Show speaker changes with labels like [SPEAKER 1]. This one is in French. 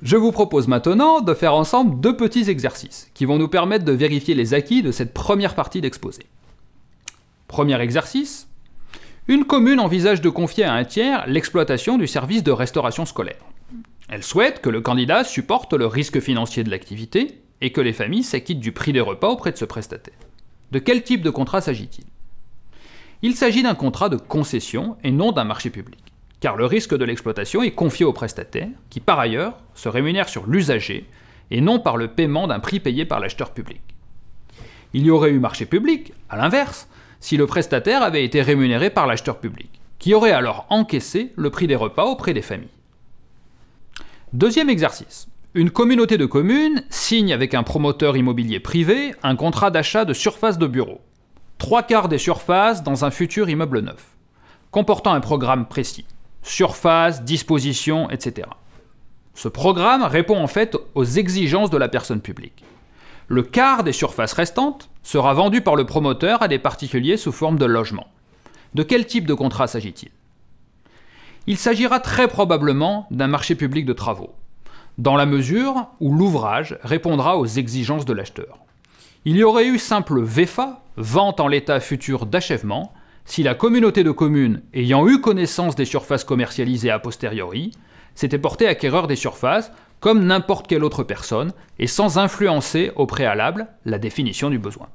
[SPEAKER 1] Je vous propose maintenant de faire ensemble deux petits exercices qui vont nous permettre de vérifier les acquis de cette première partie d'exposé. Premier exercice. Une commune envisage de confier à un tiers l'exploitation du service de restauration scolaire. Elle souhaite que le candidat supporte le risque financier de l'activité et que les familles s'acquittent du prix des repas auprès de ce prestataire. De quel type de contrat s'agit-il ? Il s'agit d'un contrat de concession et non d'un marché public, car le risque de l'exploitation est confié au prestataire, qui par ailleurs se rémunère sur l'usager et non par le paiement d'un prix payé par l'acheteur public. Il y aurait eu marché public, à l'inverse, si le prestataire avait été rémunéré par l'acheteur public, qui aurait alors encaissé le prix des repas auprès des familles. Deuxième exercice. Une communauté de communes signe avec un promoteur immobilier privé un contrat d'achat de surface de bureaux. 3/4 des surfaces dans un futur immeuble neuf, comportant un programme précis. Surface, disposition, etc. Ce programme répond en fait aux exigences de la personne publique. Le quart des surfaces restantes sera vendu par le promoteur à des particuliers sous forme de logement. De quel type de contrat s'agit-il ? Il s'agira très probablement d'un marché public de travaux, dans la mesure où l'ouvrage répondra aux exigences de l'acheteur. Il y aurait eu simple VEFA, vente en l'état futur d'achèvement, si la communauté de communes ayant eu connaissance des surfaces commercialisées a posteriori, s'était portée acquéreur des surfaces comme n'importe quelle autre personne et sans influencer au préalable la définition du besoin.